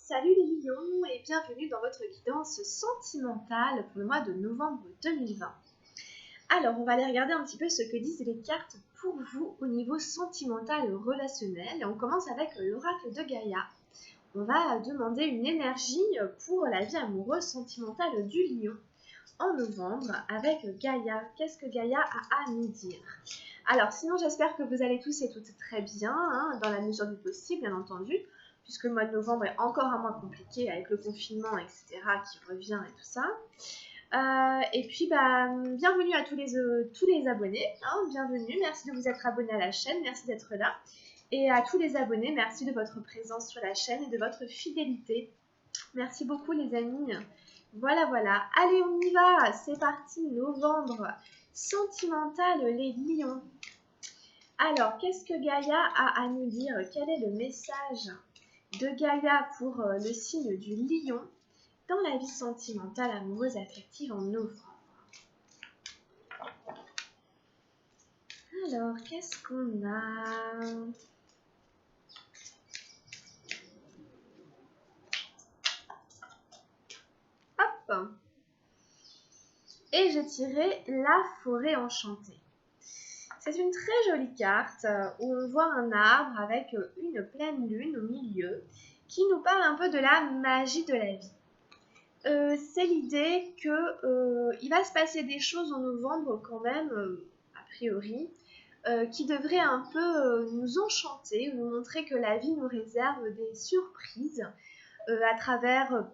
salut les lions et bienvenue dans votre guidance sentimentale pour le mois de novembre 2020. Alors, on va aller regarder un petit peu ce que disent les cartes pour vous au niveau sentimental et relationnel. Et on commence avec l'oracle de Gaïa. On va demander une énergie pour la vie amoureuse sentimentale du lion en novembre avec Gaïa. Qu'est-ce que Gaïa a à nous dire? Alors, sinon, j'espère que vous allez tous et toutes très bien, dans la mesure du possible, bien entendu, puisque le mois de novembre est encore un mois compliqué avec le confinement, etc., qui revient et tout ça. Et puis, bienvenue à tous les abonnés, bienvenue, merci de vous être abonnés à la chaîne, merci d'être là. Et à tous les abonnés, merci de votre présence sur la chaîne et de votre fidélité. Merci beaucoup les amis. Voilà. Allez, on y va, c'est parti, novembre, sentimental les lions. Alors, qu'est-ce que Gaïa a à nous dire? Quel est le message de Gaïa pour le signe du lion dans la vie sentimentale, amoureuse, affective en novembre? Alors, qu'est-ce qu'on a? Hop! Et j'ai tiré la forêt enchantée. C'est une très jolie carte où on voit un arbre avec une pleine lune au milieu qui nous parle un peu de la magie de la vie. C'est l'idée qu'il va se passer des choses en novembre quand même, a priori, qui devraient un peu nous enchanter, nous montrer que la vie nous réserve des surprises à travers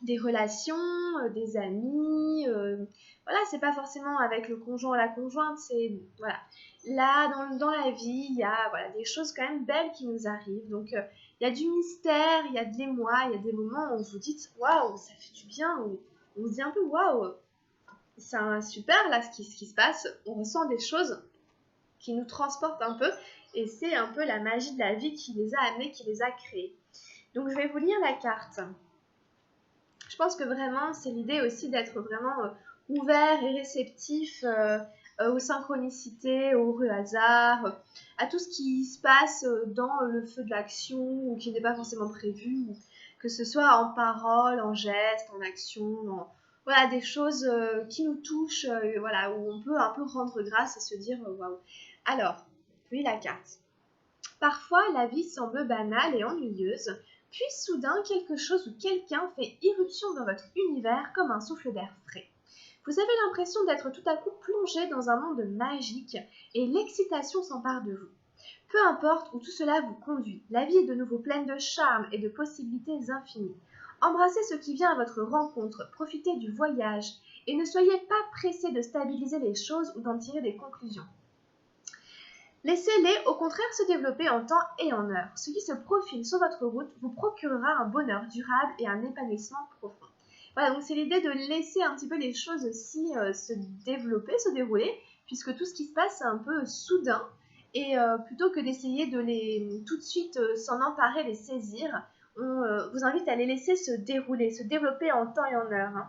des relations, des amis. Voilà, c'est pas forcément avec le conjoint ou la conjointe, c'est voilà. Là, dans la vie, il y a des choses quand même belles qui nous arrivent. Donc, il y a du mystère, il y a de l'émoi, il y a des moments où vous dites waouh, ça fait du bien, où on se dit un peu waouh, c'est super là ce qui se passe. On ressent des choses qui nous transportent un peu, et c'est un peu la magie de la vie qui les a amenés, qui les a créés. Donc, je vais vous lire la carte. Je pense que vraiment, c'est l'idée aussi d'être vraiment ouvert et réceptif aux synchronicités, aux heureux hasards, à tout ce qui se passe dans le feu de l'action ou qui n'est pas forcément prévu, que ce soit en parole, en geste, en action, voilà, des choses qui nous touchent, où on peut un peu rendre grâce et se dire waouh. Alors, puis la carte. Parfois, la vie semble banale et ennuyeuse, puis soudain, quelque chose ou quelqu'un fait irruption dans votre univers comme un souffle d'air frais. Vous avez l'impression d'être tout à coup plongé dans un monde magique et l'excitation s'empare de vous. Peu importe où tout cela vous conduit, la vie est de nouveau pleine de charme et de possibilités infinies. Embrassez ce qui vient à votre rencontre, profitez du voyage et ne soyez pas pressé de stabiliser les choses ou d'en tirer des conclusions. Laissez-les au contraire se développer en temps et en heure. Ce qui se profile sur votre route vous procurera un bonheur durable et un épanouissement profond. Voilà, donc c'est l'idée de laisser un petit peu les choses aussi se développer, se dérouler, puisque tout ce qui se passe c'est un peu soudain, et plutôt que d'essayer de les tout de suite s'en emparer, les saisir, on vous invite à les laisser se dérouler, se développer en temps et en heure.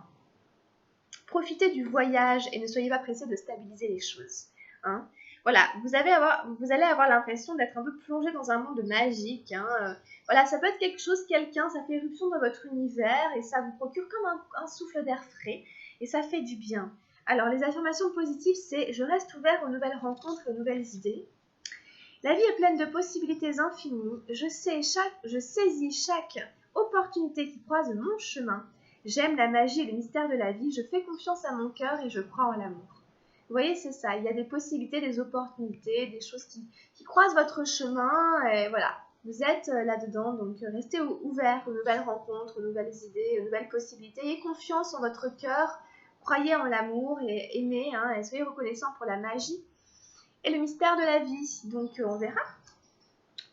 Profitez du voyage et ne soyez pas pressés de stabiliser les choses. Voilà, vous allez avoir l'impression d'être un peu plongé dans un monde magique. Voilà, ça peut être quelque chose, quelqu'un, ça fait éruption dans votre univers et ça vous procure comme un souffle d'air frais et ça fait du bien. Alors, les affirmations positives, c'est « Je reste ouvert aux nouvelles rencontres et aux nouvelles idées ». La vie est pleine de possibilités infinies. Je saisis chaque opportunité qui croise mon chemin. J'aime la magie et le mystère de la vie. Je fais confiance à mon cœur et je crois en l'amour. Vous voyez, c'est ça. Il y a des possibilités, des opportunités, des choses qui croisent votre chemin. Et voilà, vous êtes là-dedans. Donc, restez ouverts aux nouvelles rencontres, aux nouvelles idées, aux nouvelles possibilités. Ayez confiance en votre cœur. Croyez en l'amour et aimez. Et soyez reconnaissants pour la magie et le mystère de la vie. Donc, on verra.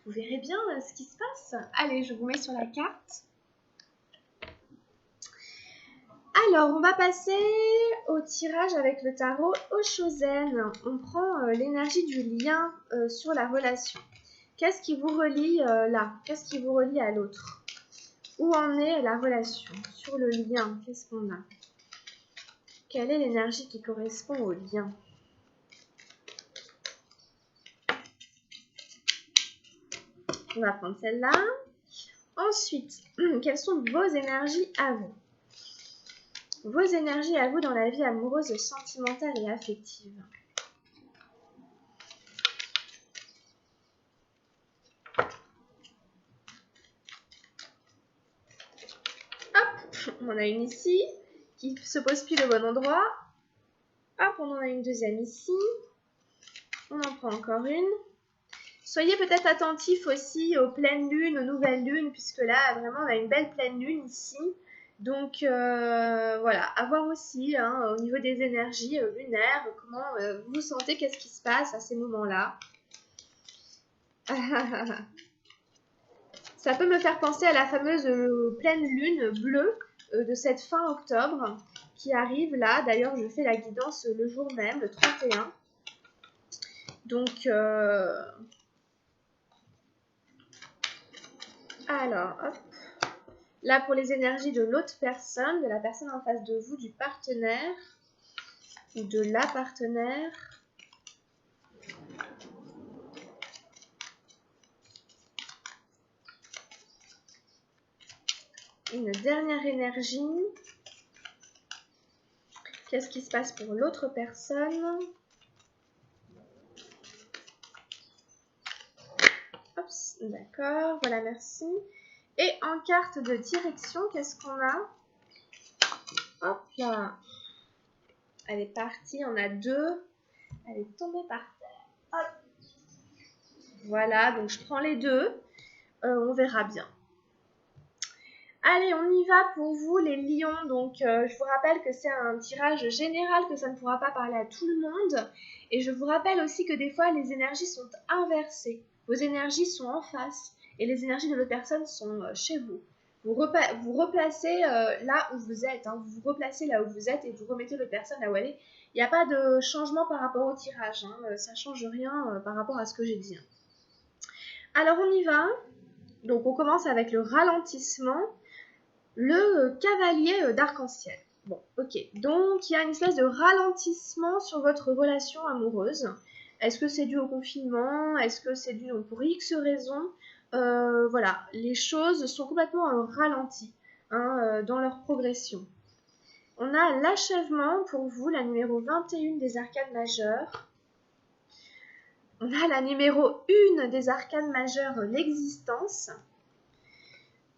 Vous verrez bien ce qui se passe. Allez, je vous mets sur la carte. Alors, on va passer au tirage avec le tarot Oshozen. On prend l'énergie du lien sur la relation. Qu'est-ce qui vous relie là? Qu'est-ce qui vous relie à l'autre? Où en est la relation? Sur le lien, qu'est-ce qu'on a? Quelle est l'énergie qui correspond au lien? On va prendre celle-là. Ensuite, quelles sont vos énergies à vous? Vos énergies à vous dans la vie amoureuse, sentimentale et affective. Hop, on en a une ici qui se pose pile au bon endroit. Hop, on en a une deuxième ici. On en prend encore une. Soyez peut-être attentifs aussi aux pleines lunes, aux nouvelles lunes, puisque là, vraiment, on a une belle pleine lune ici. Donc, voilà, à voir aussi hein, au niveau des énergies lunaires, comment vous sentez, qu'est-ce qui se passe à ces moments-là. Ça peut me faire penser à la fameuse pleine lune bleue de cette fin octobre qui arrive là. D'ailleurs, je fais la guidance le jour même, le 31. Donc, alors, hop. Là, pour les énergies de l'autre personne, de la personne en face de vous, du partenaire ou de la partenaire. Une dernière énergie. Qu'est-ce qui se passe pour l'autre personne? D'accord, voilà, merci. Et en carte de direction, qu'est-ce qu'on a? Hop là. Elle est partie, on a deux. Elle est tombée par terre. Hop. Voilà, donc je prends les deux. On verra bien. Allez, on y va pour vous les lions. Donc, je vous rappelle que c'est un tirage général, que ça ne pourra pas parler à tout le monde. Et je vous rappelle aussi que des fois, les énergies sont inversées. Vos énergies sont en face et les énergies de l'autre personne sont chez vous. Vous replacez là où vous êtes. Hein. Vous vous replacez là où vous êtes et vous remettez l'autre personne là où elle est. Il n'y a pas de changement par rapport au tirage. Hein. Ça ne change rien par rapport à ce que j'ai dit. Alors, on y va. Donc, on commence avec le ralentissement. Le cavalier d'arc-en-ciel. Bon, ok. Donc, il y a une espèce de ralentissement sur votre relation amoureuse. Est-ce que c'est dû au confinement? Est-ce que c'est dû pour X raisons? Voilà, les choses sont complètement ralenties hein, dans leur progression. On a l'achèvement pour vous, la numéro 21 des arcanes majeures. On a la numéro 1 des arcanes majeures, l'existence.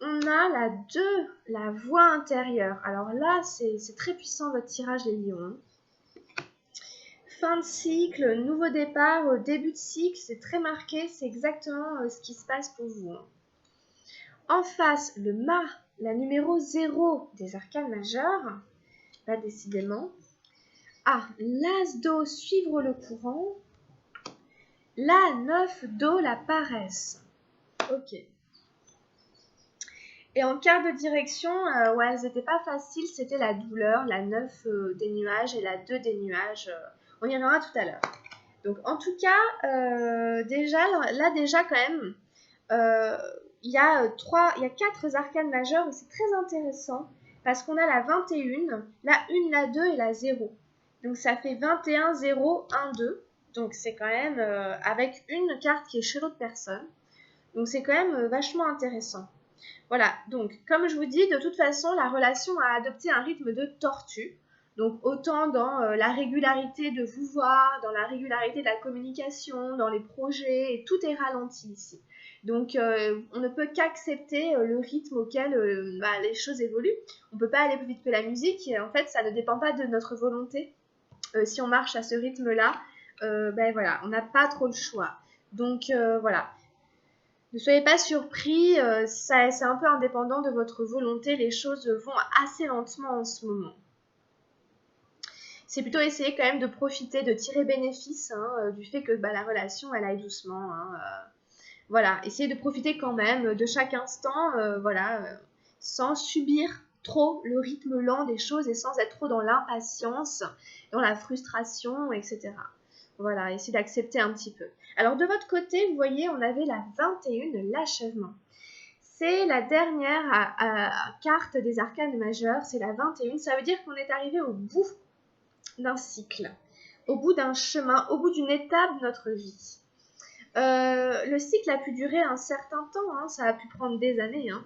On a la 2, la voix intérieure. Alors là, c'est très puissant votre tirage les lions. Fin de cycle, nouveau départ, début de cycle, c'est très marqué, c'est exactement ce qui se passe pour vous. En face, le mât, la numéro 0 des arcanes majeures. Là, décidément. Ah, l'as d'eau, suivre le courant. La 9 d'eau, la paresse. Ok. Et en carte de direction, ouais, elles n'étaient pas faciles, c'était la douleur, la 9 des nuages et la 2 des nuages. On y reviendra tout à l'heure. Donc en tout cas, déjà quand même, il y a 4 arcanes majeures et c'est très intéressant parce qu'on a la 21, la 1, la 2 et la 0. Donc ça fait 21, 0, 1, 2. Donc c'est quand même avec une carte qui est chez l'autre personne. Donc c'est quand même vachement intéressant. Voilà, donc comme je vous dis, de toute façon, la relation a adopté un rythme de tortue. Donc autant dans la régularité de vous voir, dans la régularité de la communication, dans les projets, et tout est ralenti ici. Donc on ne peut qu'accepter le rythme auquel les choses évoluent. On ne peut pas aller plus vite que la musique, et en fait ça ne dépend pas de notre volonté. Si on marche à ce rythme-là, voilà, on n'a pas trop le choix. Donc voilà. Ne soyez pas surpris, c'est un peu indépendant de votre volonté, les choses vont assez lentement en ce moment. C'est plutôt essayer quand même de profiter, de tirer bénéfice du fait que la relation, elle aille doucement. Voilà, essayez de profiter quand même de chaque instant, sans subir trop le rythme lent des choses et sans être trop dans l'impatience, dans la frustration, etc. Voilà, essayez d'accepter un petit peu. Alors de votre côté, vous voyez, on avait la 21, l'achèvement. C'est la dernière carte des arcanes majeures, c'est la 21. Ça veut dire qu'on est arrivé au bout d'un cycle, au bout d'un chemin, au bout d'une étape de notre vie. Le cycle a pu durer un certain temps, hein, ça a pu prendre des années. Hein.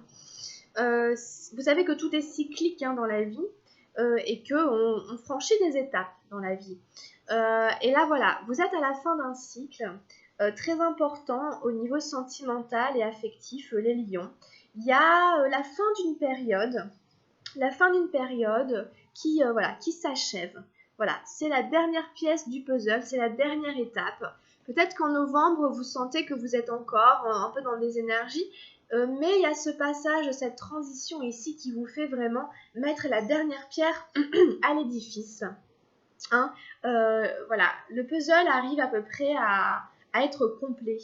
Vous savez que tout est cyclique hein, dans la vie et qu'on franchit des étapes dans la vie. Et là, voilà, vous êtes à la fin d'un cycle très important au niveau sentimental et affectif, les lions. Il y a la fin d'une période qui s'achève. Voilà, c'est la dernière pièce du puzzle, c'est la dernière étape. Peut-être qu'en novembre, vous sentez que vous êtes encore un peu dans des énergies, mais il y a ce passage, cette transition ici qui vous fait vraiment mettre la dernière pierre à l'édifice. Hein, voilà, le puzzle arrive à peu près à être complet.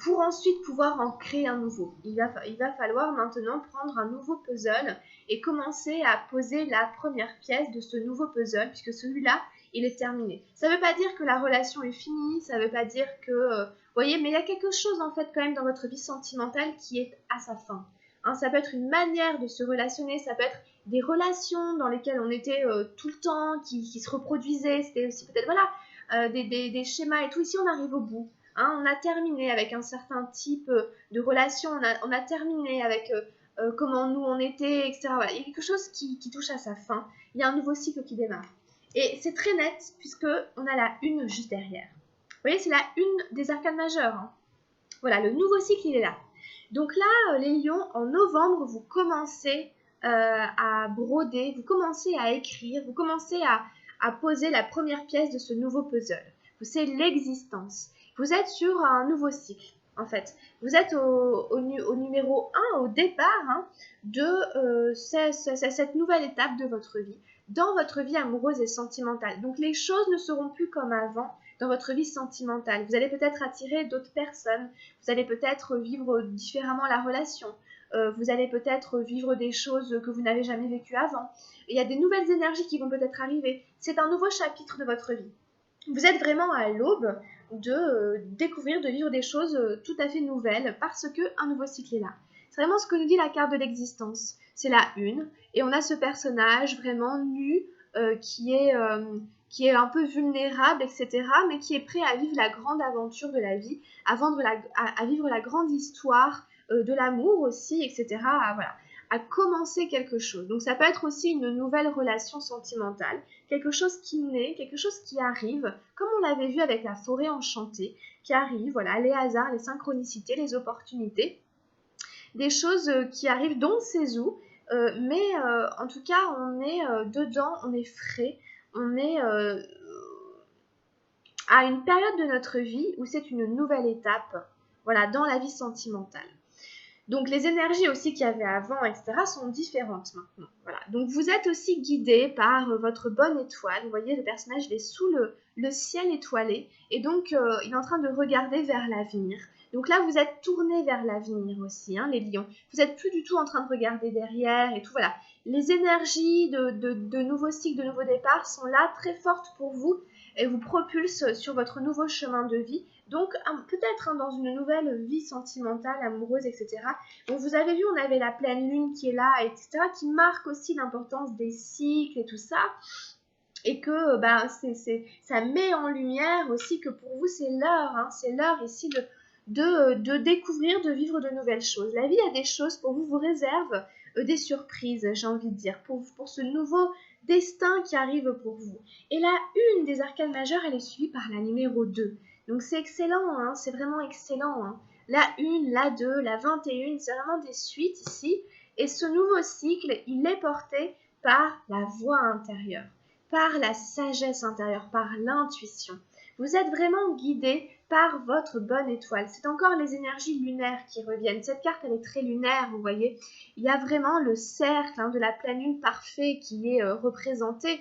Pour ensuite pouvoir en créer un nouveau. Il va falloir maintenant prendre un nouveau puzzle et commencer à poser la première pièce de ce nouveau puzzle, puisque celui-là, il est terminé. Ça ne veut pas dire que la relation est finie, ça ne veut pas dire que... vous voyez, mais il y a quelque chose en fait quand même dans votre vie sentimentale qui est à sa fin. Hein, ça peut être une manière de se relationner, ça peut être des relations dans lesquelles on était tout le temps, qui se reproduisaient, c'était aussi peut-être voilà, des schémas et tout. Ici, on arrive au bout. Hein, on a terminé avec un certain type de relation, on a terminé avec comment nous on était, etc. Voilà. Il y a quelque chose qui touche à sa fin. Il y a un nouveau cycle qui démarre. Et c'est très net puisque on a la une juste derrière. Vous voyez, c'est la une des arcanes majeures. Hein. Voilà, le nouveau cycle, il est là. Donc là, les lions, en novembre, vous commencez à broder, vous commencez à écrire, vous commencez à poser la première pièce de ce nouveau puzzle. C'est l'existence. Vous êtes sur un nouveau cycle, en fait. Vous êtes au numéro 1, au départ hein, de cette nouvelle étape de votre vie, dans votre vie amoureuse et sentimentale. Donc les choses ne seront plus comme avant dans votre vie sentimentale. Vous allez peut-être attirer d'autres personnes, vous allez peut-être vivre différemment la relation, vous allez peut-être vivre des choses que vous n'avez jamais vécues avant. Il y a des nouvelles énergies qui vont peut-être arriver. C'est un nouveau chapitre de votre vie. Vous êtes vraiment à l'aube de découvrir, de vivre des choses tout à fait nouvelles parce qu'un nouveau cycle est là. C'est vraiment ce que nous dit la carte de l'existence. C'est la une, et on a ce personnage vraiment nu qui est un peu vulnérable, etc., mais qui est prêt à vivre la grande aventure de la vie, à vivre la grande histoire de l'amour aussi, etc., à commencer quelque chose. Donc ça peut être aussi une nouvelle relation sentimentale, quelque chose qui naît, quelque chose qui arrive, comme on l'avait vu avec la forêt enchantée, qui arrive, voilà, les hasards, les synchronicités, les opportunités, des choses qui arrivent dont c'est où, mais en tout cas on est dedans, on est frais, on est à une période de notre vie où c'est une nouvelle étape, voilà, dans la vie sentimentale. Donc les énergies aussi qu'il y avait avant, etc., sont différentes maintenant. Voilà. Donc vous êtes aussi guidé par votre bonne étoile. Vous voyez, le personnage il est sous le ciel étoilé et donc il est en train de regarder vers l'avenir. Donc là, vous êtes tourné vers l'avenir aussi, hein, les lions. Vous n'êtes plus du tout en train de regarder derrière et tout. Voilà. Les énergies de nouveaux cycles, de nouveaux départs sont là, très fortes pour vous et vous propulsent sur votre nouveau chemin de vie. Donc peut-être dans une nouvelle vie sentimentale, amoureuse, etc. Donc vous avez vu, on avait la pleine lune qui est là, etc., qui marque aussi l'importance des cycles et tout ça. Et que ça met en lumière aussi que pour vous, c'est l'heure. Hein, c'est l'heure ici de découvrir, de vivre de nouvelles choses. La vie a des choses pour vous réserve des surprises, j'ai envie de dire, pour ce nouveau destin qui arrive pour vous. Et la une des arcanes majeures, elle est suivie par la numéro 2. Donc c'est excellent, hein, c'est vraiment excellent. Hein. La 1, la 2, la 21, c'est vraiment des suites ici. Et ce nouveau cycle, il est porté par la voix intérieure, par la sagesse intérieure, par l'intuition. Vous êtes vraiment guidé par votre bonne étoile. C'est encore les énergies lunaires qui reviennent. Cette carte, elle est très lunaire, vous voyez. Il y a vraiment le cercle hein, de la pleine lune parfait qui est représenté.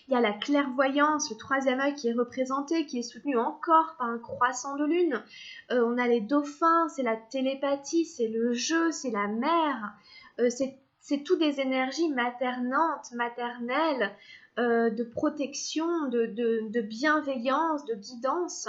Il y a la clairvoyance, le troisième œil qui est représenté, qui est soutenu encore par un croissant de lune. On a les dauphins, c'est la télépathie, c'est le jeu, c'est la mer. C'est toutes des énergies maternantes, maternelles. de protection, de bienveillance, de guidance.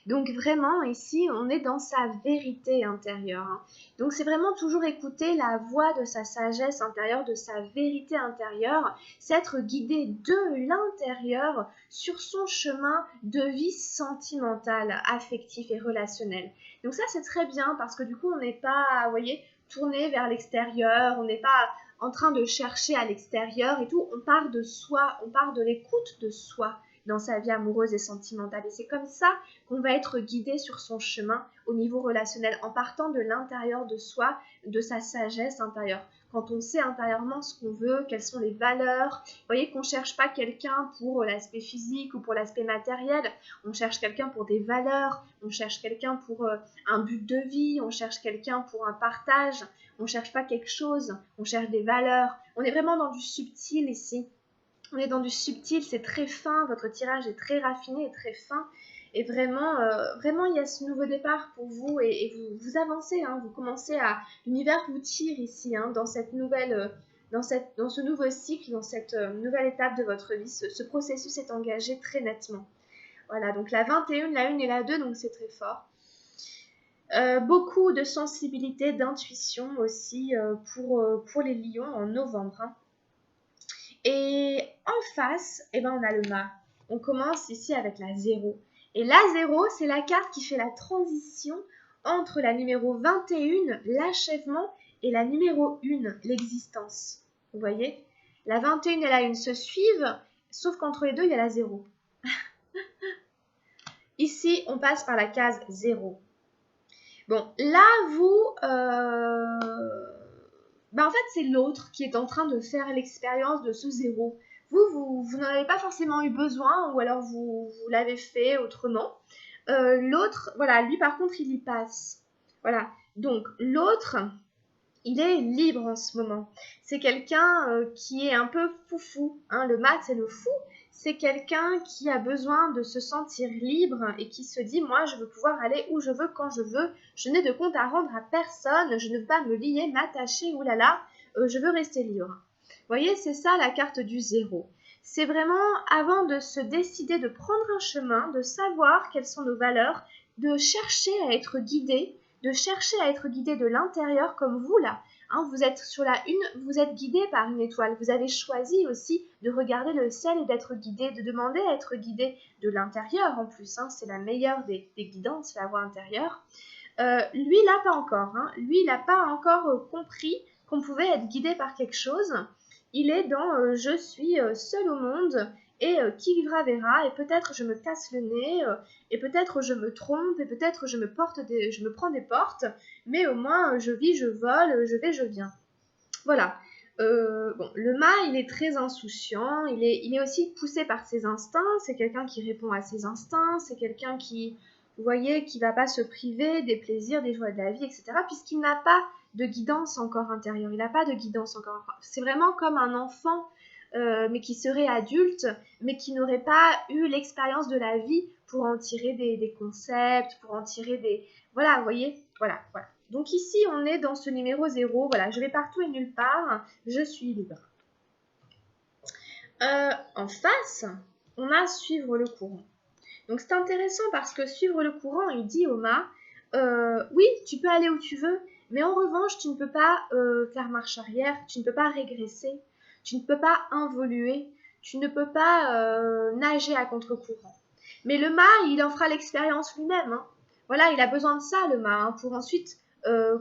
Donc vraiment, ici, on est dans sa vérité intérieure. Hein. Donc c'est vraiment toujours écouter la voix de sa sagesse intérieure, de sa vérité intérieure. C'est être guidé de l'intérieur sur son chemin de vie sentimentale, affectif et relationnel. Donc ça, c'est très bien parce que du coup, on n'est pas, vous voyez, tourné vers l'extérieur, on n'est pas en train de chercher à l'extérieur et tout, on part de soi, on part de l'écoute de soi dans sa vie amoureuse et sentimentale. Et c'est comme ça qu'on va être guidé sur son chemin au niveau relationnel, en partant de l'intérieur de soi, de sa sagesse intérieure. Quand on sait intérieurement ce qu'on veut, quelles sont les valeurs, vous voyez qu'on ne cherche pas quelqu'un pour l'aspect physique ou pour l'aspect matériel, on cherche quelqu'un pour des valeurs, on cherche quelqu'un pour un but de vie, on cherche quelqu'un pour un partage, on ne cherche pas quelque chose, on cherche des valeurs. On est vraiment dans du subtil ici. On est dans du subtil, c'est très fin, votre tirage est très raffiné et très fin. Et vraiment, vraiment, il y a ce nouveau départ pour vous et vous avancez, hein, vous commencez à... L'univers vous tire ici, hein, dans cette nouvelle... dans ce nouveau cycle, dans cette nouvelle étape de votre vie. Ce processus est engagé très nettement. Voilà, donc la 21, la 1 et la 2, donc c'est très fort. Beaucoup de sensibilité, d'intuition aussi pour les lions en novembre. Hein. Et en face, eh ben, on a le mât. On commence ici avec la 0. Et la 0, c'est la carte qui fait la transition entre la numéro 21, l'achèvement, et la numéro 1, l'existence. Vous voyez? La 21 et la 1 se suivent, sauf qu'entre les deux, il y a la 0. Ici, on passe par la case 0. Bon, là, vous... en fait, c'est l'autre qui est en train de faire l'expérience de ce 0. Vous n'en avez pas forcément eu besoin, ou alors vous l'avez fait autrement. L'autre, voilà, lui par contre, il y passe. Voilà, donc l'autre, il est libre en ce moment. C'est quelqu'un qui est un peu foufou. Hein. Le mat, c'est le fou. C'est quelqu'un qui a besoin de se sentir libre et qui se dit, moi, je veux pouvoir aller où je veux, quand je veux. Je n'ai de compte à rendre à personne. Je ne veux pas me lier, m'attacher, oulala. Je veux rester libre. Vous voyez, c'est ça la carte du 0. C'est vraiment, avant de se décider de prendre un chemin, de savoir quelles sont nos valeurs, de chercher à être guidé, de chercher à être guidé de l'intérieur comme vous là. Hein, vous êtes sur la 1, vous êtes guidé par une étoile. Vous avez choisi aussi de regarder le ciel et d'être guidé, de demander à être guidé de l'intérieur en plus. Hein, c'est la meilleure des guidances, la voie intérieure. Lui, il n'a pas encore. Hein, lui, il n'a pas encore compris qu'on pouvait être guidé par quelque chose. Il est dans je suis seul au monde et qui vivra verra, et peut-être je me casse le nez, et peut-être je me trompe, et peut-être je me prends des portes, mais au moins je vis, je vole, je vais, je viens. Voilà. Bon, le mât, il est très insouciant, il est aussi poussé par ses instincts, c'est quelqu'un qui répond à ses instincts, c'est quelqu'un qui, vous voyez, qui va pas se priver des plaisirs, des joies de la vie, etc., puisqu'il n'a pas de guidance encore intérieure, il n'a pas de guidance encore. C'est vraiment comme un enfant, mais qui serait adulte, mais qui n'aurait pas eu l'expérience de la vie pour en tirer des concepts, pour en tirer des... Voilà, vous voyez, voilà. Donc ici, on est dans ce numéro 0. Voilà, je vais partout et nulle part. Je suis libre. En face, on a suivre le courant. Donc c'est intéressant parce que suivre le courant, il dit au mât, oui, tu peux aller où tu veux, mais en revanche, tu ne peux pas faire marche arrière, tu ne peux pas régresser, tu ne peux pas involuer, tu ne peux pas nager à contre-courant. Mais le mât, il en fera l'expérience lui-même. Hein. Voilà, il a besoin de ça, le mât, hein, pour ensuite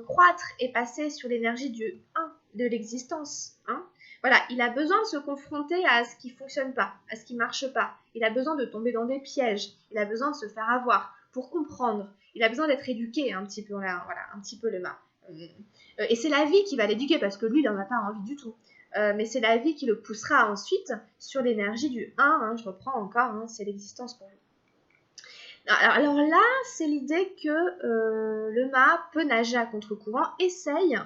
croître et passer sur l'énergie du 1, de l'existence. Hein. Voilà, il a besoin de se confronter à ce qui ne fonctionne pas, à ce qui ne marche pas. Il a besoin de tomber dans des pièges. Il a besoin de se faire avoir pour comprendre. Il a besoin d'être éduqué un petit peu, voilà, un petit peu le mât. Et c'est la vie qui va l'éduquer parce que lui, il n'en a pas envie du tout. Mais c'est la vie qui le poussera ensuite sur l'énergie du 1. Hein, je reprends encore, hein, c'est l'existence pour vous. Alors là, c'est l'idée que le mât peut nager à contre-courant, essaye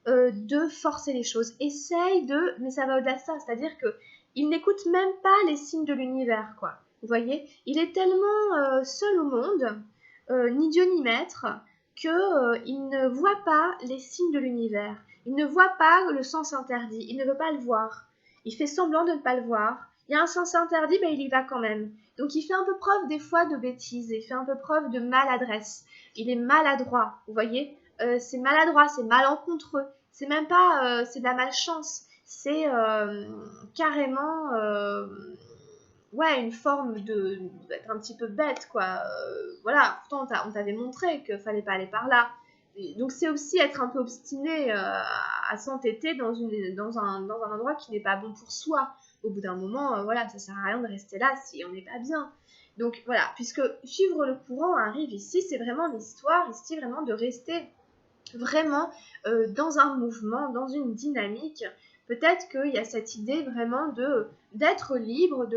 de forcer les choses, mais ça va au-delà de ça, c'est-à-dire qu'il n'écoute même pas les signes de l'univers, quoi. Vous voyez, il est tellement seul au monde, ni Dieu ni maître, qu'il ne voit pas les signes de l'univers, il ne voit pas le sens interdit, il ne veut pas le voir, il fait semblant de ne pas le voir, Il y a un sens interdit, ben, il y va quand même. Donc il fait un peu preuve des fois de bêtise, il fait un peu preuve de maladresse. Il est maladroit, vous voyez. C'est maladroit, c'est malencontreux. C'est même pas, c'est de la malchance. C'est carrément, ouais, une forme d'être un petit peu bête, quoi. Voilà, pourtant on t'avait montré qu'il fallait pas aller par là. Et donc c'est aussi être un peu obstiné à s'entêter dans un endroit qui n'est pas bon pour soi. Au bout d'un moment, voilà, ça sert à rien de rester là si on n'est pas bien. Donc voilà, puisque suivre le courant arrive ici, c'est vraiment l'histoire, ici vraiment de rester vraiment dans un mouvement, dans une dynamique. Peut-être qu'il y a cette idée vraiment d'être libre,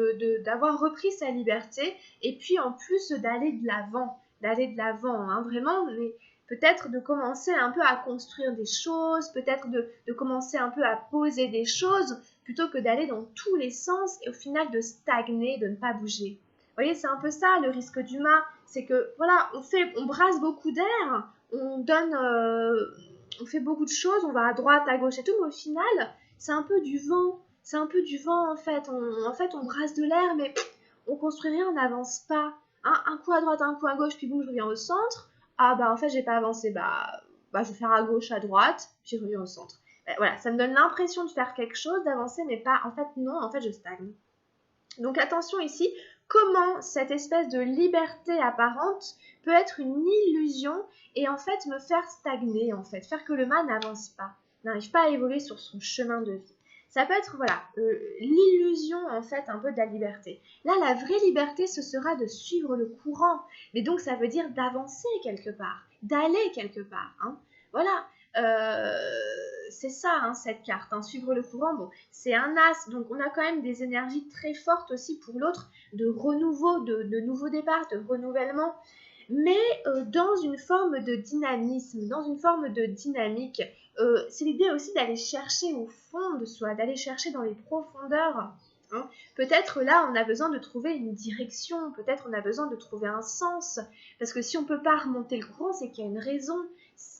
d'avoir repris sa liberté, et puis en plus d'aller de l'avant, hein, vraiment, mais peut-être de commencer un peu à construire des choses, peut-être de commencer un peu à poser des choses, plutôt que d'aller dans tous les sens et au final de stagner, de ne pas bouger. Vous voyez, c'est un peu ça le risque du mât, c'est que voilà, on brasse beaucoup d'air, on fait beaucoup de choses, on va à droite, à gauche et tout, mais au final, c'est un peu du vent. C'est un peu du vent en fait. On brasse de l'air, mais on construit rien, on n'avance pas. Hein, un coup à droite, un coup à gauche, puis boum, je reviens au centre. Ah bah en fait, j'ai pas avancé. Bah je vais faire à gauche, à droite, puis je reviens au centre. Voilà, ça me donne l'impression de faire quelque chose, d'avancer, mais pas. En fait, non, en fait, je stagne. Donc attention ici, comment cette espèce de liberté apparente peut être une illusion et en fait me faire stagner, en fait, faire que le mât n'avance pas, n'arrive pas à évoluer sur son chemin de vie. Ça peut être, voilà, l'illusion, en fait, un peu de la liberté. Là, la vraie liberté, ce sera de suivre le courant. Mais donc, ça veut dire d'avancer quelque part, d'aller quelque part. Hein. Voilà. C'est ça, hein, cette carte. Hein. Suivre le courant, bon, c'est un as. Donc, on a quand même des énergies très fortes aussi pour l'autre, de renouveau, de nouveau départ, de renouvellement. Mais dans une forme de dynamisme, dans une forme de dynamique. C'est l'idée aussi d'aller chercher au fond de soi, d'aller chercher dans les profondeurs. Hein. Peut-être là, on a besoin de trouver une direction, peut-être on a besoin de trouver un sens. Parce que si on ne peut pas remonter le courant, c'est qu'il y a une raison.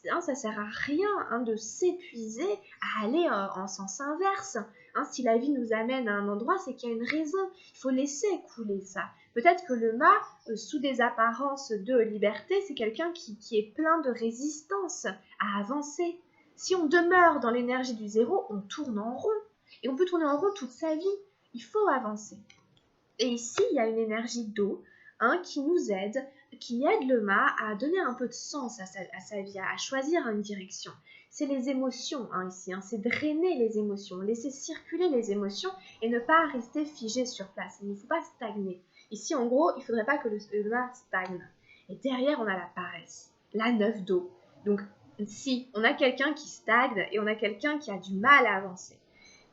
Hein, ça ne sert à rien hein, de s'épuiser à aller en sens inverse. Hein, si la vie nous amène à un endroit, c'est qu'il y a une raison. Il faut laisser couler ça. Peut-être que le mât, sous des apparences de liberté, c'est quelqu'un qui est plein de résistance à avancer. Si on demeure dans l'énergie du zéro, on tourne en rond. Et on peut tourner en rond toute sa vie. Il faut avancer. Et ici, il y a une énergie d'eau hein, qui nous aide, qui aide le mât à donner un peu de sens à sa vie, à choisir une direction. C'est les émotions hein, ici, hein, c'est drainer les émotions, laisser circuler les émotions et ne pas rester figé sur place. Il ne faut pas stagner. Ici, en gros, il ne faudrait pas que le mât stagne. Et derrière, on a la paresse, la neuf d'eau. Donc, si on a quelqu'un qui stagne et on a quelqu'un qui a du mal à avancer,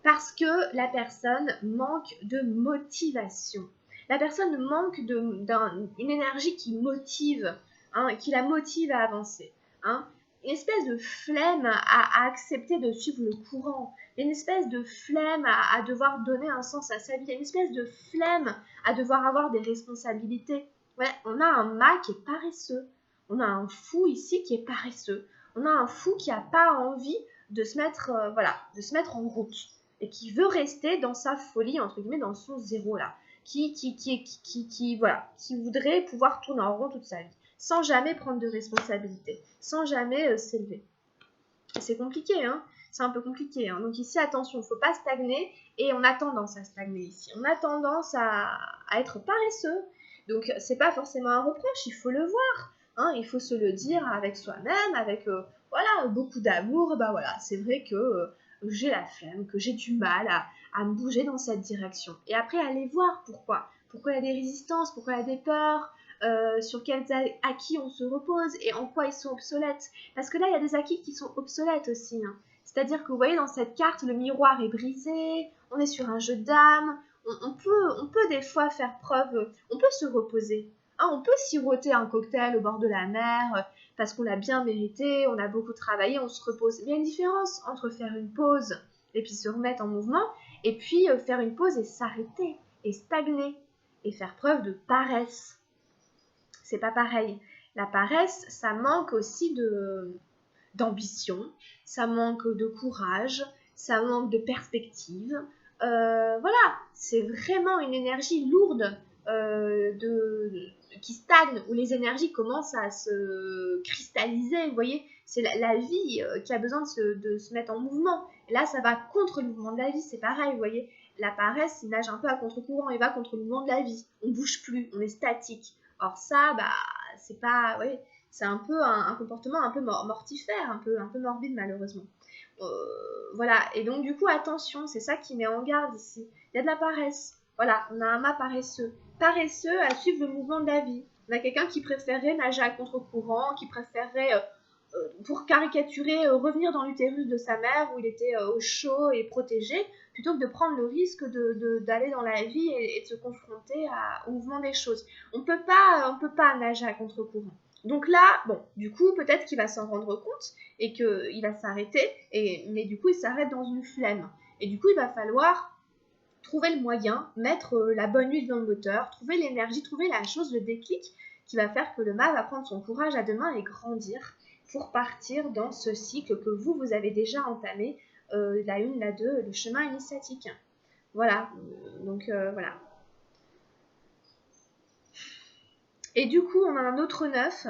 parce que la personne manque de motivation. La personne manque d'une énergie qui motive, hein, qui la motive à avancer. Hein. Une espèce de flemme à accepter de suivre le courant, une espèce de flemme à devoir donner un sens à sa vie, une espèce de flemme à devoir avoir des responsabilités. Ouais, on a un mât qui est paresseux, on a un fou ici qui est paresseux, on a un fou qui n'a pas envie de se mettre, de se mettre en route et qui veut rester dans sa folie, entre guillemets, dans son zéro là, qui voudrait pouvoir tourner en rond toute sa vie, sans jamais prendre de responsabilité, sans jamais s'élever. C'est compliqué, hein, c'est un peu compliqué. Hein. Donc ici, attention, il ne faut pas stagner, et on a tendance à stagner ici. On a tendance à être paresseux, donc c'est pas forcément un reproche, il faut le voir. Hein, il faut se le dire avec soi-même, avec beaucoup d'amour. Bah voilà, c'est vrai que j'ai la flemme, que j'ai du mal à me bouger dans cette direction. Et après, aller voir pourquoi. Pourquoi il y a des résistances, pourquoi il y a des peurs, sur quels acquis on se repose et en quoi ils sont obsolètes. Parce que là, il y a des acquis qui sont obsolètes aussi. Hein. C'est-à-dire que vous voyez, dans cette carte, le miroir est brisé, on est sur un jeu d'âme, on peut des fois faire preuve, on peut se reposer. Hein, on peut siroter un cocktail au bord de la mer parce qu'on l'a bien mérité, on a beaucoup travaillé, on se repose. Il y a une différence entre faire une pause et puis se remettre en mouvement et puis faire une pause et s'arrêter et stagner et faire preuve de paresse. C'est pas pareil. La paresse, ça manque aussi d'ambition, ça manque de courage, ça manque de perspective. Voilà, c'est vraiment une énergie lourde qui stagne, où les énergies commencent à se cristalliser, vous voyez, c'est la vie qui a besoin de se mettre en mouvement. Et là, ça va contre le mouvement de la vie, c'est pareil, vous voyez. La paresse, il nage un peu à contre-courant, il va contre le mouvement de la vie. On bouge plus, on est statique. Or ça, bah, c'est pas, ouais, c'est un peu un comportement un peu mortifère, un peu morbide malheureusement. Voilà, et donc du coup, attention, c'est ça qui met en garde ici. Il y a de la paresse. Voilà, on a un mât paresseux. Paresseux à suivre le mouvement de la vie. On a quelqu'un qui préférerait nager à contre-courant, qui préférerait, pour caricaturer, revenir dans l'utérus de sa mère où il était au chaud et protégé, plutôt que de prendre le risque d'aller dans la vie et de se confronter au mouvement des choses. On peut pas nager à contre-courant. Donc là, bon, du coup, peut-être qu'il va s'en rendre compte et qu'il va s'arrêter, mais du coup, il s'arrête dans une flemme. Et du coup, il va falloir trouver le moyen, mettre la bonne huile dans le moteur, trouver l'énergie, trouver la chose, le déclic qui va faire que le mât va prendre son courage à deux mains et grandir pour partir dans ce cycle que vous avez déjà entamé, la 1, la 2, le chemin initiatique. Voilà, donc voilà. Et du coup, on a un autre 9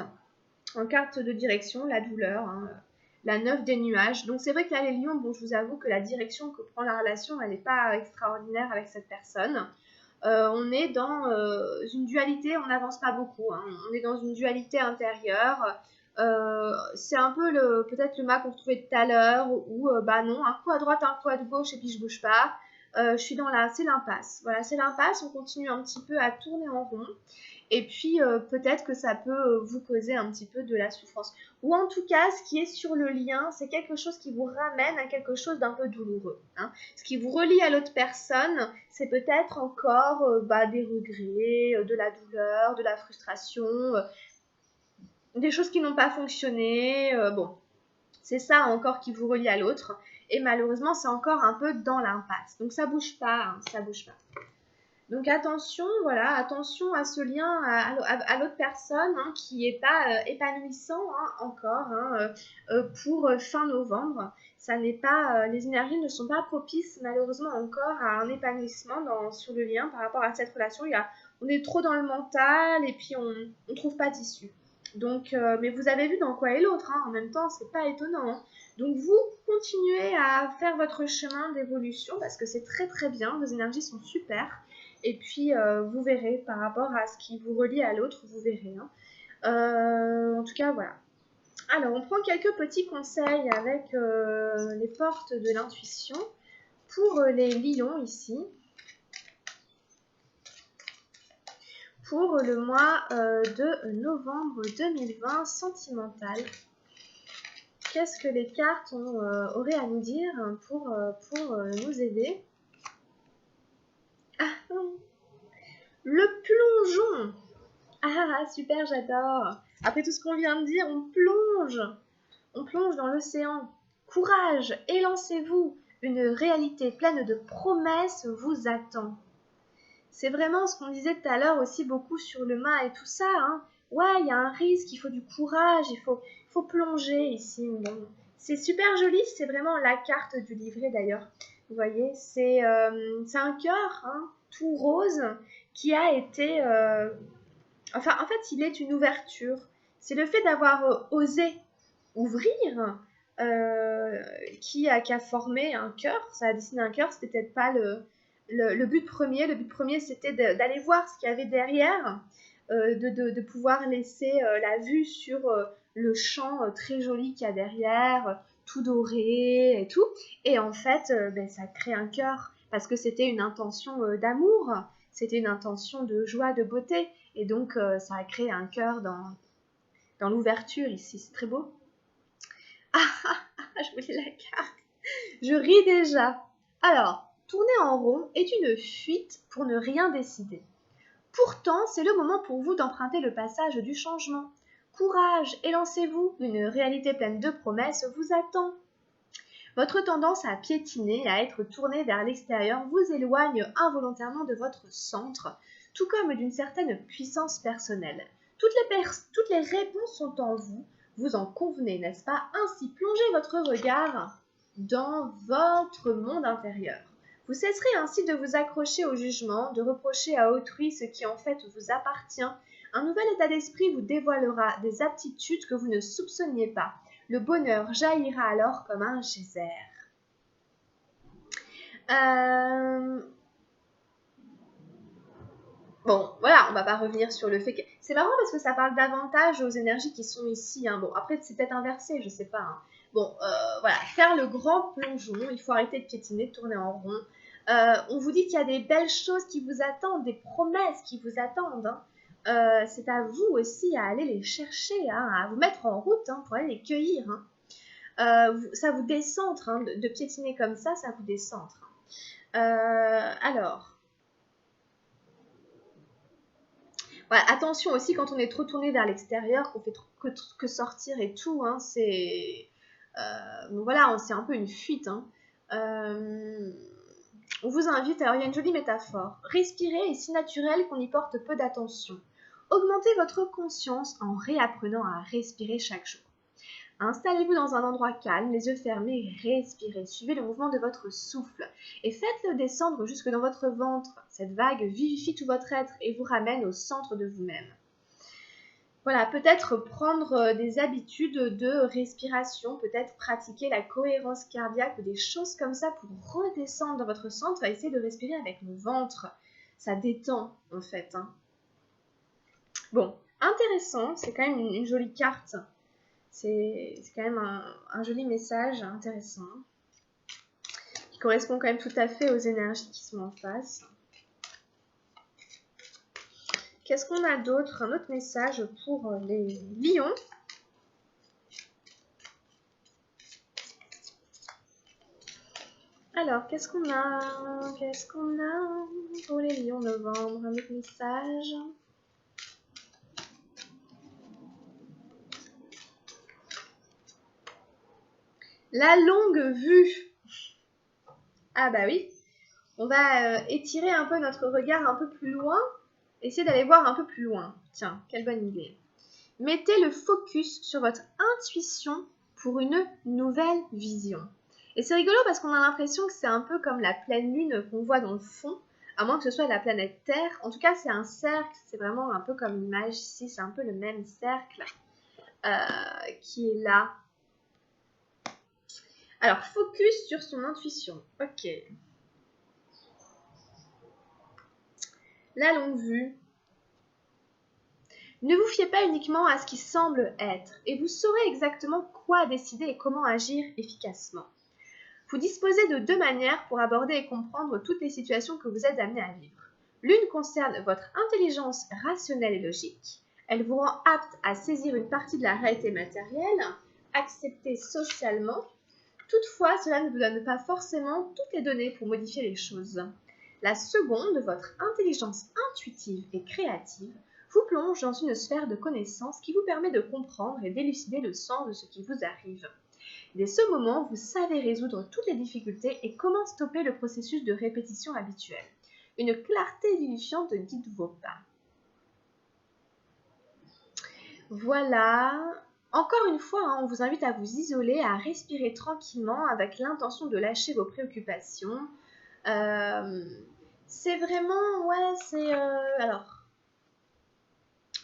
en carte de direction, la douleur, hein, la 9 des nuages. Donc c'est vrai que là, les lions, bon, je vous avoue que la direction que prend la relation, elle n'est pas extraordinaire avec cette personne. On est dans une dualité, on n'avance pas beaucoup, hein. On est dans une dualité intérieure. C'est un peu peut-être le mât qu'on retrouvait tout à l'heure, où bah non, un coup à droite, un coup à gauche, et puis je bouge pas. Je suis c'est l'impasse. Voilà, c'est l'impasse, on continue un petit peu à tourner en rond. Et puis, peut-être que ça peut vous causer un petit peu de la souffrance. Ou en tout cas, ce qui est sur le lien, c'est quelque chose qui vous ramène à quelque chose d'un peu douloureux, hein. Ce qui vous relie à l'autre personne, c'est peut-être encore des regrets, de la douleur, de la frustration, des choses qui n'ont pas fonctionné. Bon, c'est ça encore qui vous relie à l'autre. Et malheureusement, c'est encore un peu dans l'impasse. Donc ça bouge pas, hein, ça bouge pas. Donc attention, voilà, attention à ce lien à l'autre personne, hein, qui n'est pas épanouissant, hein, encore, hein, pour fin novembre. Ça n'est pas, les énergies ne sont pas propices malheureusement encore à un épanouissement sur le lien par rapport à cette relation. On est trop dans le mental et puis on ne trouve pas d'issue. Donc, mais vous avez vu dans quoi est l'autre, hein, en même temps, c'est pas étonnant, hein. Donc vous continuez à faire votre chemin d'évolution parce que c'est très très bien, vos énergies sont super. Et puis, vous verrez, par rapport à ce qui vous relie à l'autre, vous verrez, hein. En tout cas, voilà. Alors, on prend quelques petits conseils avec les portes de l'intuition pour les lions ici. Pour le mois de novembre 2020, sentimental. Qu'est-ce que les cartes auraient à nous dire pour nous aider? Ah, le plongeon! Ah, super, j'adore. Après tout ce qu'on vient de dire, on plonge. On plonge dans l'océan. Courage, élancez-vous. Une réalité pleine de promesses vous attend. C'est vraiment ce qu'on disait tout à l'heure aussi beaucoup sur le mât et tout ça, hein. Ouais, il y a un risque, il faut du courage, il faut plonger ici. Bon, c'est super joli, c'est vraiment la carte du livret d'ailleurs. Vous voyez, c'est un cœur, hein, tout rose qui a été... Enfin, en fait, il est une ouverture. C'est le fait d'avoir osé ouvrir qui a formé un cœur. Ça a dessiné un cœur, c'était peut-être pas le but premier. Le but premier, c'était d'aller voir ce qu'il y avait derrière, de pouvoir laisser la vue sur le champ très joli qu'il y a derrière, tout doré et tout. Et en fait, ça crée un cœur parce que c'était une intention d'amour, c'était une intention de joie, de beauté. Et donc, ça a créé un cœur dans l'ouverture ici. C'est très beau. Je voulais la carte. Je ris déjà. Alors, tourner en rond est une fuite pour ne rien décider. Pourtant, c'est le moment pour vous d'emprunter le passage du changement. Courage, élancez-vous, une réalité pleine de promesses vous attend. Votre tendance à piétiner, à être tourné vers l'extérieur vous éloigne involontairement de votre centre, tout comme d'une certaine puissance personnelle. Toutes les réponses sont en vous, vous en convenez, n'est-ce pas? Ainsi, plongez votre regard dans votre monde intérieur. Vous cesserez ainsi de vous accrocher au jugement, de reprocher à autrui ce qui en fait vous appartient. Un nouvel état d'esprit vous dévoilera des aptitudes que vous ne soupçonniez pas. Le bonheur jaillira alors comme un geyser. Bon, voilà, on va pas revenir sur le fait que... C'est marrant parce que ça parle davantage aux énergies qui sont ici. Hein. Bon, après, c'est peut-être inversé, je sais pas. Hein. Bon, voilà, faire le grand plongeon, il faut arrêter de piétiner, de tourner en rond. On vous dit qu'il y a des belles choses qui vous attendent, des promesses qui vous attendent. Hein. C'est à vous aussi à aller les chercher, hein, à vous mettre en route hein, pour aller les cueillir. Hein. Ça vous décentre, hein, de piétiner comme ça vous décentre. Alors... Voilà, attention aussi quand on est trop tourné vers l'extérieur, qu'on fait que sortir et tout, hein, c'est... donc voilà, c'est un peu une fuite. Hein. On vous invite, alors il y a une jolie métaphore. Respirer est si naturel qu'on y porte peu d'attention. Augmentez votre conscience en réapprenant à respirer chaque jour. Installez-vous dans un endroit calme, les yeux fermés, respirez. Suivez le mouvement de votre souffle et faites-le descendre jusque dans votre ventre. Cette vague vivifie tout votre être et vous ramène au centre de vous-même. Voilà, peut-être prendre des habitudes de respiration, peut-être pratiquer la cohérence cardiaque ou des choses comme ça pour redescendre dans votre centre et essayer de respirer avec le ventre. Ça détend en fait. Hein. Bon, intéressant, c'est quand même une jolie carte. C'est quand même un joli message intéressant qui correspond quand même tout à fait aux énergies qui sont en face. Qu'est-ce qu'on a d'autre? Un autre message pour les lions. Alors, qu'est-ce qu'on a? Qu'est-ce qu'on a pour les lions novembre? Un autre message. La longue vue. Ah bah oui, on va étirer un peu notre regard un peu plus loin, essayer d'aller voir un peu plus loin. Tiens, quelle bonne idée. Mettez le focus sur votre intuition pour une nouvelle vision. Et c'est rigolo parce qu'on a l'impression que c'est un peu comme la pleine lune qu'on voit dans le fond, à moins que ce soit la planète Terre. En tout cas, c'est un cercle, c'est vraiment un peu comme l'image ici, c'est un peu le même cercle qui est là. Alors, focus sur son intuition. Ok. La longue vue. Ne vous fiez pas uniquement à ce qui semble être, et vous saurez exactement quoi décider et comment agir efficacement. Vous disposez de deux manières pour aborder et comprendre toutes les situations que vous êtes amené à vivre. L'une concerne votre intelligence rationnelle et logique. Elle vous rend apte à saisir une partie de la réalité matérielle, acceptée socialement. Toutefois, cela ne vous donne pas forcément toutes les données pour modifier les choses. La seconde, votre intelligence intuitive et créative, vous plonge dans une sphère de connaissances qui vous permet de comprendre et d'élucider le sens de ce qui vous arrive. Dès ce moment, vous savez résoudre toutes les difficultés et comment stopper le processus de répétition habituel. Une clarté vivifiante guide vos pas. Voilà. Encore une fois, hein, on vous invite à vous isoler, à respirer tranquillement avec l'intention de lâcher vos préoccupations. C'est vraiment, ouais, c'est... alors...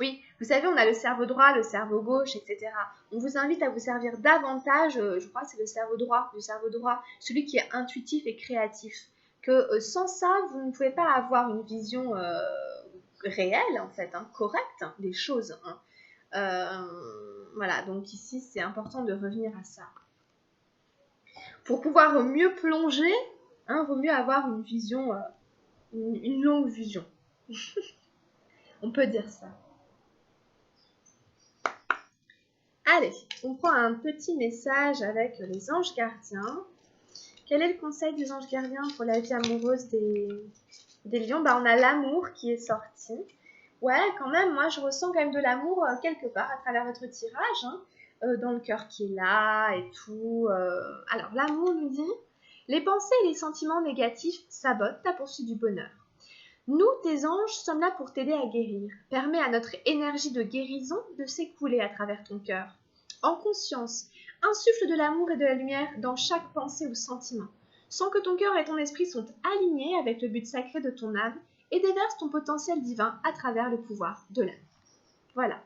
Oui, vous savez, on a le cerveau droit, le cerveau gauche, etc. On vous invite à vous servir davantage, je crois que c'est le cerveau droit, celui qui est intuitif et créatif. Que sans ça, vous ne pouvez pas avoir une vision réelle, en fait, hein, correcte des choses. Hein. Voilà, donc ici, c'est important de revenir à ça. Pour pouvoir mieux plonger, hein, vaut mieux avoir une vision, une longue vision. On peut dire ça. Allez, on prend un petit message avec les anges gardiens. Quel est le conseil des anges gardiens pour la vie amoureuse des lions? On a l'amour qui est sorti. Ouais, quand même, moi je ressens quand même de l'amour quelque part à travers votre tirage, hein, dans le cœur qui est là et tout. Alors, l'amour nous dit, les pensées et les sentiments négatifs sabotent ta poursuite du bonheur. Nous, tes anges, sommes là pour t'aider à guérir. Permets à notre énergie de guérison de s'écouler à travers ton cœur. En conscience, insuffle de l'amour et de la lumière dans chaque pensée ou sentiment. Sens que ton cœur et ton esprit sont alignés avec le but sacré de ton âme et déverse ton potentiel divin à travers le pouvoir de l'âme. Voilà.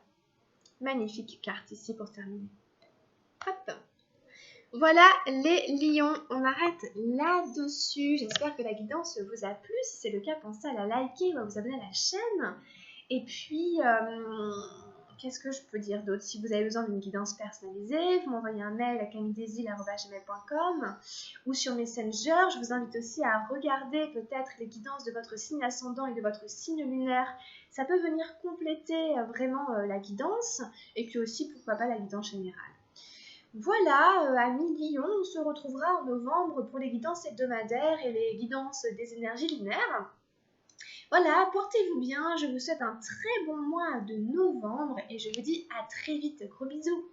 Magnifique carte ici pour terminer. Hop. Voilà les lions, on arrête là-dessus. J'espère que la guidance vous a plu. Si c'est le cas, pensez à la liker ou à vous abonner à la chaîne. Et puis, qu'est-ce que je peux dire d'autre? Si vous avez besoin d'une guidance personnalisée, vous m'envoyez un mail à camilledesil@gmail.com ou sur Messenger. Je vous invite aussi à regarder peut-être les guidances de votre signe ascendant et de votre signe lunaire. Ça peut venir compléter vraiment la guidance et puis aussi, pourquoi pas, la guidance générale. Voilà, amis Lion, on se retrouvera en novembre pour les guidances hebdomadaires et les guidances des énergies lunaires. Voilà, portez-vous bien, je vous souhaite un très bon mois de novembre et je vous dis à très vite, gros bisous.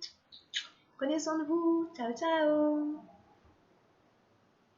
Prenez soin de vous, ciao ciao.